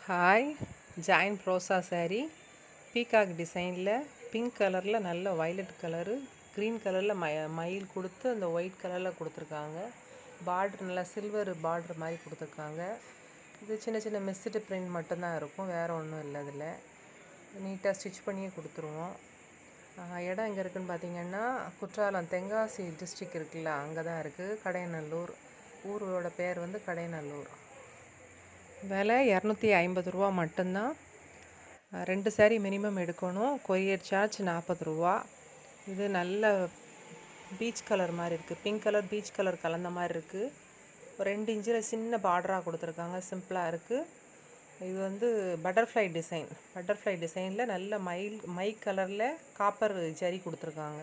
Hi, join ப்ரோசா sari peacock டிசைனில் pink கலரில் நல்ல வயலட் கலரு, க்ரீன் கலரில் மயில் கொடுத்து அந்த ஒயிட் கலரில் கொடுத்துருக்காங்க. பார்ட்ரு நல்லா சில்வர் பார்ட்ரு மாதிரி கொடுத்துருக்காங்க. இது சின்ன சின்ன மிஸ்டு பிரிண்ட் மட்டும்தான் இருக்கும், வேறு ஒன்றும் இல்லை. இதில் நீட்டாக ஸ்டிச் பண்ணியே கொடுத்துருவோம். இடம் எங்கே இருக்குதுன்னு பார்த்தீங்கன்னா, குற்றாலம் தென்காசி டிஸ்ட்ரிக் இருக்குல்ல, அங்கே தான் இருக்குது. கடையநல்லூர் ஊரோட பேர் வந்து கடையநல்லூர். விலை 250 ரூபா மட்டும்தான். 2 சாரீ மினிமம் எடுக்கணும். கொரியர் சார்ஜ் 40 ரூபா. இது நல்ல பீச் கலர் மாதிரி இருக்குது, பிங்க் கலர் பீச் கலர் கலந்த மாதிரி இருக்குது. ஒரு 2 இன்ச்சில் சின்ன பார்டராக கொடுத்துருக்காங்க, சிம்பிளாக இருக்குது. இது வந்து பட்டர்ஃப்ளை டிசைனில் நல்ல மை கலரில் காப்பர் ஜரி கொடுத்துருக்காங்க.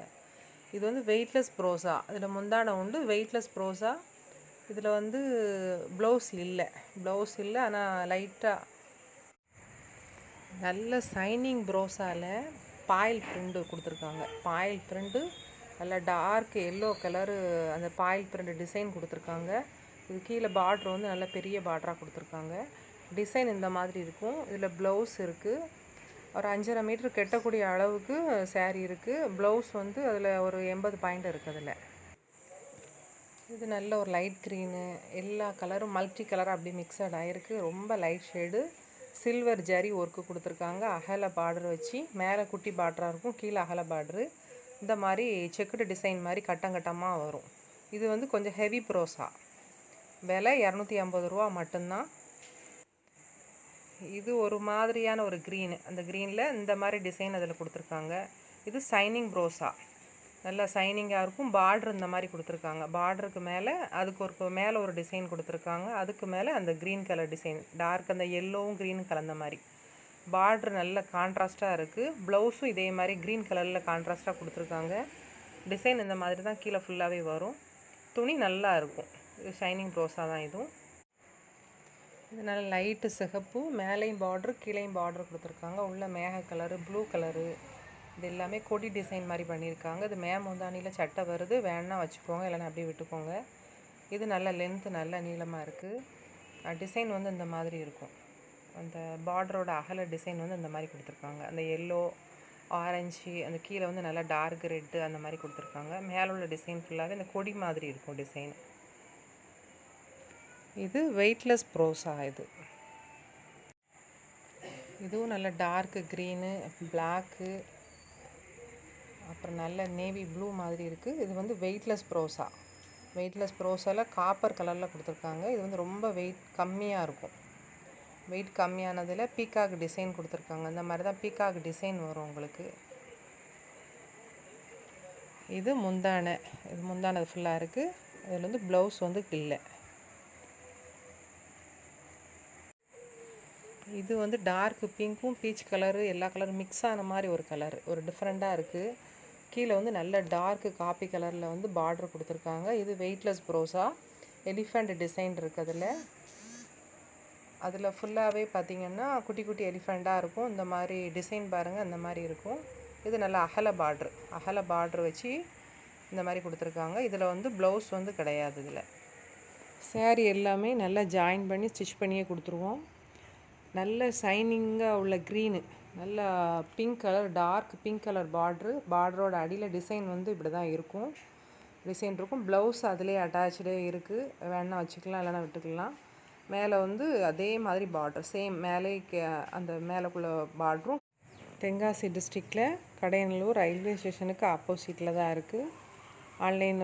இது வந்து வெயிட்லெஸ் ப்ரோசா. இதில் முந்தானை உண்டு, வெயிட்லெஸ் ப்ரோசா. இதில் வந்து ப்ளவுஸ் இல்லை, ஆனால் லைட்டாக நல்ல சைனிங் ப்ரோஸாவில் பாயில் பிரிண்டு கொடுத்துருக்காங்க. பாயில் பிரிண்டு நல்ல டார்க் எல்லோ கலரு, அந்த பாயில் பிரிண்டு டிசைன் கொடுத்துருக்காங்க. இது கீழே பார்ட்ரு வந்து நல்ல பெரிய பார்டராக கொடுத்துருக்காங்க. டிசைன் இந்த மாதிரி இருக்கும். இதில் ப்ளவுஸ் இருக்குது. ஒரு 5.5 மீட்ரு கெட்டக்கூடிய அளவுக்கு சாரீ இருக்குது. ப்ளவுஸ் வந்து அதில் ஒரு 80 பாயிண்ட் இருக்குது. அதில் இது நல்ல ஒரு லைட் க்ரீனு, எல்லா கலரும் மல்டி கலராக அப்படி மிக்சட் ஆகிருக்கு. ரொம்ப light shade, silver zari work கொடுத்துருக்காங்க. அகல பார்டர் வச்சு மேலே குட்டி பார்டராக இருக்கும், கீழே அகல பார்டரு. இந்த மாதிரி செக்குடு டிசைன் மாதிரி கட்டங்கட்டமாக வரும். இது வந்து கொஞ்சம் ஹெவி ப்ரோசா. விலை 250 ரூபா மட்டும்தான். இது ஒரு மாதிரியான ஒரு க்ரீனு, அந்த க்ரீனில் இந்த மாதிரி டிசைன் அதில் கொடுத்துருக்காங்க. இது சைனிங் ப்ரோசா, நல்லா சைனிங்காக இருக்கும். பார்ட்ரு இந்த மாதிரி கொடுத்துருக்காங்க. பார்டருக்கு மேலே அதுக்கு மேலே ஒரு டிசைன் கொடுத்துருக்காங்க. அதுக்கு மேலே அந்த க்ரீன் கலர் டிசைன், டார்க் அந்த எல்லோவும் க்ரீனும் கலந்த மாதிரி. பார்ட்ரு நல்ல கான்ட்ராஸ்ட்டாக இருக்குது. ப்ளவுஸும் இதே மாதிரி க்ரீன் கலரில் கான்ட்ராஸ்ட்டாக கொடுத்துருக்காங்க. டிசைன் இந்த மாதிரி தான் கீழே ஃபுல்லாகவே வரும். துணி நல்லா இருக்கும். இது ஷைனிங் ப்ரோஸா தான். இதுவும் இது நல்ல லைட்டு சிகப்பு, மேலேயும் பார்ட்ரு கீழேயும் பார்ட்ரு கொடுத்துருக்காங்க. உள்ள மேக கலரு, ப்ளூ கலரு, இது எல்லாமே கொடி டிசைன் மாதிரி பண்ணியிருக்காங்க. இது முந்தானியில் சட்டை வருது, வேணா வச்சுக்கோங்க, இல்லைன்னா அப்படியே விட்டுக்கோங்க. இது நல்ல லென்த்து, நல்ல நீளமாக இருக்குது. டிசைன் வந்து இந்த மாதிரி இருக்கும். அந்த பார்டரோட அகல டிசைன் வந்து இந்த மாதிரி கொடுத்துருக்காங்க. அந்த எல்லோ, ஆரஞ்சு, அந்த கீழே வந்து நல்லா டார்க் ரெட்டு அந்த மாதிரி கொடுத்துருக்காங்க. மேலே உள்ள டிசைன் ஃபுல்லாகவே இந்த கொடி மாதிரி இருக்கும் டிசைன். இது வெயிட்லெஸ் ப்ரோஸா. இதுவும் நல்ல டார்க் க்ரீனு, பிளாக்கு, அப்புறம் நல்ல நேவி ப்ளூ மாதிரி இருக்குது. இது வந்து வெயிட்லெஸ் ப்ரோஸாவில் காப்பர் கலரில் கொடுத்துருக்காங்க. இது வந்து ரொம்ப வெயிட் கம்மியாக இருக்கும். வெயிட் கம்மியானதில் பீகாக் டிசைன் கொடுத்துருக்காங்க. இந்த மாதிரி தான் பீகாக் டிசைன் வரும் உங்களுக்கு. இது முந்தானை ஃபுல்லாக இருக்குது. இதில் வந்து ப்ளவுஸ் வந்து இல்லை. இது வந்து டார்க் பிங்க்கும் பீச் கலரு, எல்லா கலரும் மிக்ஸ் ஆன மாதிரி ஒரு கலர், ஒரு டிஃப்ரெண்ட்டாக இருக்குது. கீழே வந்து நல்ல டார்க் காப்பி கலரில் வந்து பார்ட்ரு கொடுத்துருக்காங்க. இது வெயிட்லெஸ் ப்ரோஸா, எலிஃபண்ட் டிசைன் இருக்குது. அதில் ஃபுல்லாகவே பார்த்திங்கன்னா குட்டி குட்டி எலிஃபெண்ட்டாக இருக்கும். இந்த மாதிரி டிசைன் பாருங்கள், இந்த மாதிரி இருக்கும். இது நல்ல அகல பார்ட்ரு வச்சு இந்த மாதிரி கொடுத்துருக்காங்க. இதில் வந்து ப்ளவுஸ் வந்து கிடையாது. இதில் சாரீ எல்லாமே நல்லா ஜாயின் பண்ணி ஸ்டிச் பண்ணியே கொடுத்துருவோம். நல்ல சைனிங்காக உள்ள க்ரீனு, நல்ல pink colour, dark pink colour பார்டரோட அடியில் டிசைன் வந்து இப்படி தான் இருக்கும். ப்ளவுஸ் அதிலே அட்டாச்சே இருக்குது, வேணா வச்சுக்கலாம், இல்லைனா விட்டுக்கலாம். மேலே வந்து அதே மாதிரி பார்டர், சேம் மேலே அந்த மேலேக்குள்ள பார்டரும். தென்காசி டிஸ்ட்ரிக்டில் கடையநல்லூர் ரயில்வே ஸ்டேஷனுக்கு ஆப்போசிட்டில் தான் இருக்குது. ஆன்லைன்